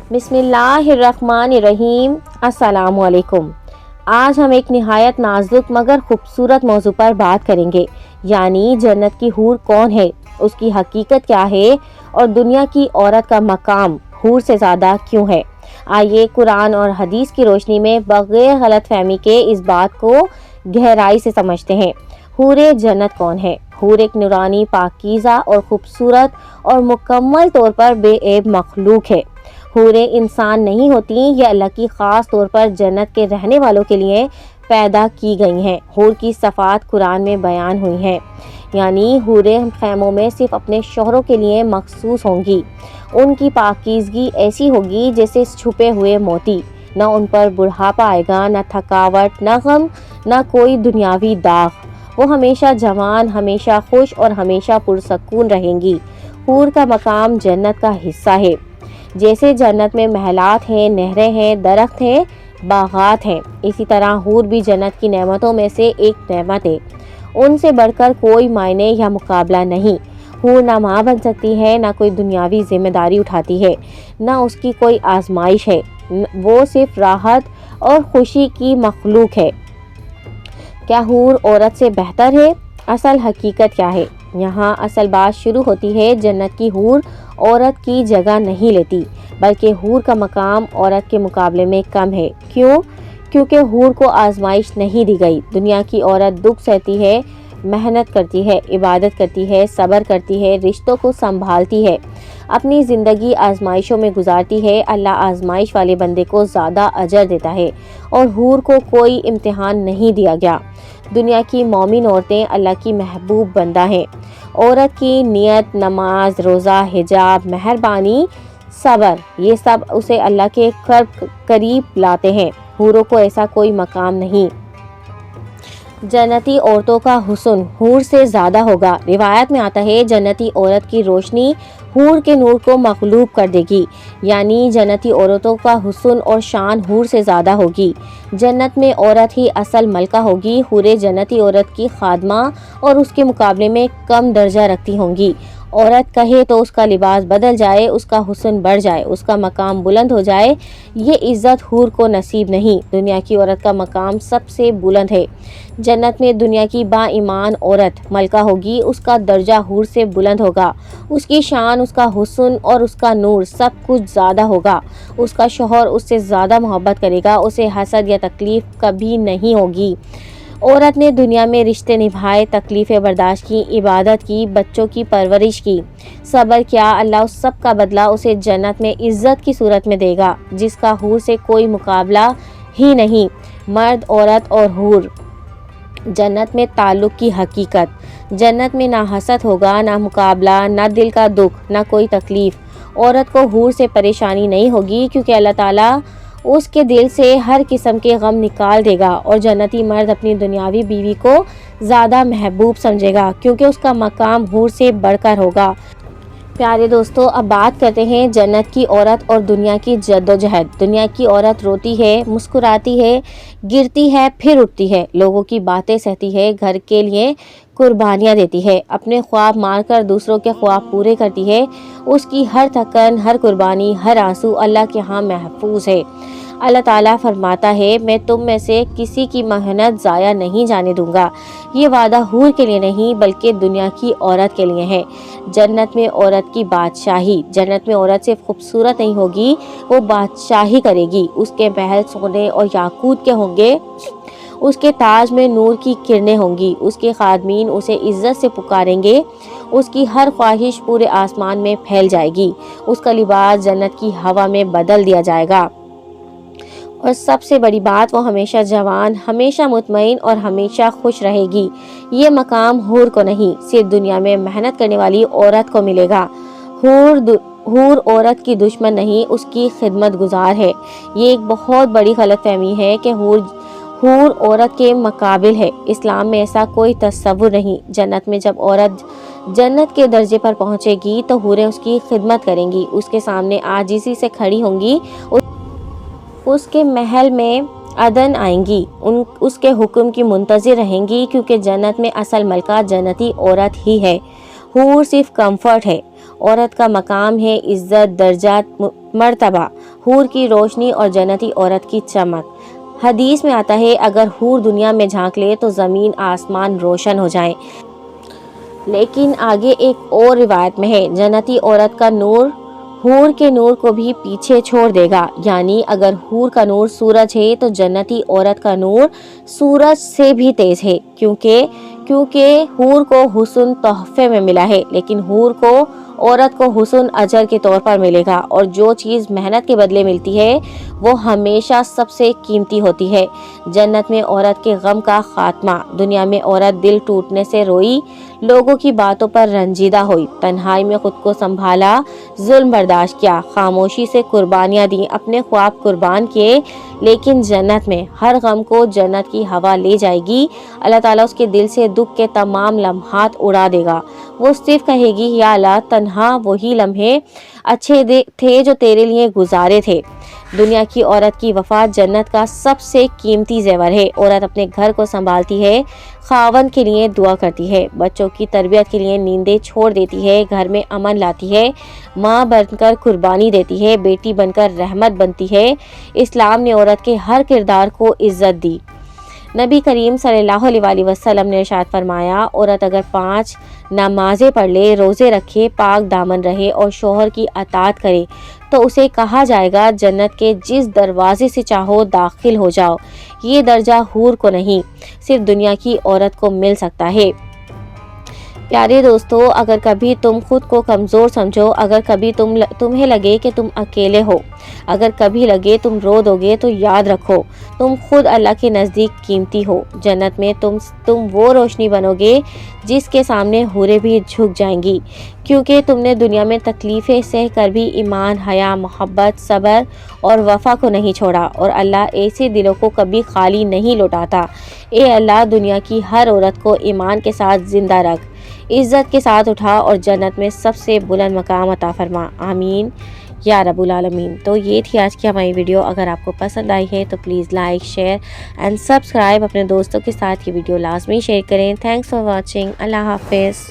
बिस्मिल्लाहिर्रहमानिर्रहीम। अस्सलाम वालेकुम। आज हम एक निहायत नाजुक मगर खूबसूरत मौजू पर बात करेंगे, यानी जन्नत की हूर कौन है, उसकी हकीकत क्या है और दुनिया की औरत का मकाम हूर से ज़्यादा क्यों है। आइए कुरान और हदीस की रोशनी में बगैर गलत फहमी के इस बात को गहराई से समझते हैं। हूरे जन्नत कौन है? हूर एक नूरानी, पाकीज़ा और ख़ूबसूरत और मुकम्मल तौर पर बेऐब मखलूक है। हूरें इंसान नहीं होती, ये अल्लाह की ख़ास तौर पर जन्नत के रहने वालों के लिए पैदा की गई हैं। हूर की सफ़ात कुरान में बयान हुई हैं, यानी हूरें खैमों में सिर्फ अपने शौहरों के लिए मखसूस होंगी। उनकी पाकीज़गी ऐसी होगी जैसे छुपे हुए मोती। न उन पर बुढ़ापा आएगा, न थकावट, न गम, न कोई दुनियावी दाग। वो हमेशा जवान, हमेशा खुश और हमेशा पुरसकून रहेंगी। हूर का मकाम जन्नत का हिस्सा है। जैसे जन्नत में महलात हैं, नहरें हैं, दरख्त हैं, बागात हैं, इसी तरह हूर भी जन्नत की नेमतों में से एक नेमत है। उनसे बढ़कर कोई मायने या मुकाबला नहीं। हूर ना माँ बन सकती है, ना कोई दुनियावी जिम्मेदारी उठाती है, ना उसकी कोई आजमाइश है। वो सिर्फ राहत और खुशी की मखलूक है। क्या हूर औरत से बेहतर है? असल हकीकत क्या है? यहाँ असल बात शुरू होती है। जन्नत की हूर औरत की जगह नहीं लेती, बल्कि हूर का मकाम औरत के मुकाबले में कम है। क्यों? क्योंकि हूर को आजमाइश नहीं दी गई। दुनिया की औरत दुख सहती है, मेहनत करती है, इबादत करती है, सब्र करती है, रिश्तों को संभालती है, अपनी ज़िंदगी आजमाइशों में गुजारती है। अल्लाह आजमाइश वाले बंदे को ज़्यादा अजर देता है और हूर को कोई इम्तिहान नहीं दिया गया। दुनिया की मोमिन औरतें अल्लाह की महबूब बंदा हैं। औरत की नियत, नमाज, रोज़ा, हिजाब, मेहरबानी, सब्र, ये सब उसे अल्लाह के करीब लाते हैं। हूरों को ऐसा कोई मकाम नहीं। जन्नती औरतों का हुस्न हूर से ज़्यादा होगा। रिवायत में आता है, जन्नती औरत की रोशनी हूर के नूर को मखलूब कर देगी, यानी जन्नती औरतों का हुस्न और शान हूर से ज़्यादा होगी। जन्नत में औरत ही असल मलका होगी। हूरें जन्नती औरत की खादमा और उसके मुकाबले में कम दर्जा रखती होंगी। औरत कहे तो उसका लिबास बदल जाए, उसका हुस्न बढ़ जाए, उसका मकाम बुलंद हो जाए, ये इज़्ज़त हूर को नसीब नहीं। दुनिया की औरत का मकाम सबसे बुलंद है। जन्नत में दुनिया की बाईमान औरत मलका होगी, उसका दर्जा हूर से बुलंद होगा। उसकी शान, उसका हुस्न और उसका नूर सब कुछ ज़्यादा होगा। उसका शौहर उससे ज़्यादा मोहब्बत करेगा, उसे हसद या तकलीफ़ कभी नहीं होगी। औरत ने दुनिया में रिश्ते निभाए, तकलीफ़ें बर्दाश्त की, इबादत की, बच्चों की परवरिश की, सब्र किया। अल्लाह उस सब का बदला उसे जन्नत में इज़्ज़त की सूरत में देगा, जिसका हूर से कोई मुकाबला ही नहीं। मर्द, औरत और हूर जन्नत में ताल्लुक़ की हकीकत। जन्नत में ना हसद होगा, ना मुकाबला, ना दिल का दुख, ना कोई तकलीफ़। औरत को हूर से परेशानी नहीं होगी, क्योंकि अल्लाह ताला उसके दिल से हर किस्म के गम निकाल देगा। और जन्नती मर्द अपनी दुनियावी बीवी को ज़्यादा महबूब समझेगा, क्योंकि उसका मकाम हूर से बढ़कर होगा। प्यारे दोस्तों, अब बात करते हैं जन्नत की औरत और दुनिया की जद्दोजहद। दुनिया की औरत रोती है, मुस्कुराती है, गिरती है, फिर उठती है, लोगों की बातें सहती है, घर के लिए कुर्बानियाँ देती है, अपने ख्वाब मारकर दूसरों के ख्वाब पूरे करती है। उसकी हर थकन, हर कुर्बानी, हर आंसू अल्लाह के यहाँ महफूज है। अल्लाह ताला फरमाता है, मैं तुम में से किसी की मेहनत ज़ाया नहीं जाने दूंगा। ये वादा हूर के लिए नहीं, बल्कि दुनिया की औरत के लिए है। जन्नत में औरत की बादशाही। जन्नत में औरत सिर्फ खूबसूरत नहीं होगी, वो बादशाही करेगी। उसके महल सोने और याकूत के होंगे, उसके ताज में नूर की किरणें होंगी, उसके खादमीन उसे इज़्ज़त से पुकारेंगे, उसकी हर ख्वाहिश पूरे आसमान में फैल जाएगी, उसका लिबास जन्नत की हवा में बदल दिया जाएगा। और सबसे बड़ी बात, वो हमेशा जवान, हमेशा मुतमईन और हमेशा खुश रहेगी। ये मकाम हूर को नहीं, सिर्फ दुनिया में मेहनत करने वाली औरत को मिलेगा। हूर औरत की दुश्मन नहीं, उसकी खिदमत गुजार है। ये एक बहुत बड़ी गलतफहमी है कि हूर औरत के मुकाबिल है। इस्लाम में ऐसा कोई तस्वुर नहीं। जन्नत में जब औरत जन्नत के दर्जे पर पहुंचेगी तो हूरें उसकी खिदमत करेंगी, उसके सामने आजिज़ी से खड़ी होंगी, उसके महल में अदन आएंगी, उसके हुक्म की मुंतज़िर रहेंगी, क्योंकि जन्नत में असल मलका जन्नती औरत ही है। हूर सिर्फ कंफर्ट है। عورت کا مقام ہے عزت، درجہ، مرتبہ، حور کی روشنی اور جنتی عورت کی چمک۔ حدیث میں آتا ہے اگر حور دنیا میں جھانک لے تو زمین آسمان روشن ہو جائیں۔ لیکن آگے ایک اور روایت میں ہے جنتی عورت کا نور حور کے نور کو بھی پیچھے چھوڑ دے گا، یعنی اگر حور کا نور سورج ہے تو جنتی عورت کا نور سورج سے بھی تیز ہے، کیونکہ حور کو حسن تحفے میں ملا ہے، لیکن حور کو عورت کو حسن اجر کے طور پر ملے گا، اور جو چیز محنت کے بدلے ملتی ہے وہ ہمیشہ سب سے قیمتی ہوتی ہے۔ جنت میں عورت کے غم کا خاتمہ۔ دنیا میں عورت دل ٹوٹنے سے روئی، لوگوں کی باتوں پر رنجیدہ ہوئی، تنہائی میں خود کو سنبھالا، ظلم برداشت کیا، خاموشی سے قربانیاں دیں، اپنے خواب قربان کیے، لیکن جنت میں ہر غم کو جنت کی ہوا لے جائے گی۔ اللہ تعالیٰ اس کے دل سے دکھ کے تمام لمحات اڑا دے گا۔ وہ صرف کہے گی یا اللہ تنہا وہی لمحے اچھے تھے جو تیرے لیے گزارے تھے۔ دنیا کی عورت کی وفات جنت کا سب سے قیمتی زیور ہے۔ عورت اپنے گھر کو سنبھالتی ہے، خاوند کے لیے دعا کرتی ہے، بچوں کی تربیت کے لیے نیندیں چھوڑ دیتی ہے، گھر میں امن لاتی ہے، ماں بن کر قربانی دیتی ہے، بیٹی بن کر رحمت بنتی ہے۔ اسلام نے عورت کے ہر کردار کو عزت دی۔ نبی کریم صلی اللہ علیہ وسلم نے ارشاد فرمایا عورت اگر 5 نمازیں پڑھ لے، روزے رکھے، پاک دامن رہے اور شوہر کی اطاعت کرے تو اسے کہا جائے گا جنت کے جس دروازے سے چاہو داخل ہو جاؤ۔ یہ درجہ حور کو نہیں، صرف دنیا کی عورت کو مل سکتا ہے۔ پیارے دوستو، اگر کبھی تم خود کو کمزور سمجھو، اگر کبھی تمہیں لگے کہ تم اکیلے ہو، اگر کبھی لگے تم رو دو گے، تو یاد رکھو تم خود اللہ کے نزدیک قیمتی ہو۔ جنت میں تم وہ روشنی بنو گے جس کے سامنے حوریں بھی جھک جائیں گی، کیونکہ تم نے دنیا میں تکلیفیں سہ کر بھی ایمان، حیا، محبت، صبر اور وفا کو نہیں چھوڑا، اور اللہ ایسے دلوں کو کبھی خالی نہیں لوٹاتا۔ اے اللہ، دنیا کی ہر عورت کو ایمان کے ساتھ زندہ رکھ، عزت کے ساتھ اٹھا اور جنت میں سب سے بلند مقام عطا فرما، آمین یا رب العالمین۔ تو یہ تھی آج کی ہماری ویڈیو۔ اگر آپ کو پسند آئی ہے تو please like, share and subscribe. اپنے دوستوں کے ساتھ یہ ویڈیو لازمی شیئر کریں۔ Thanks for watching. اللہ حافظ۔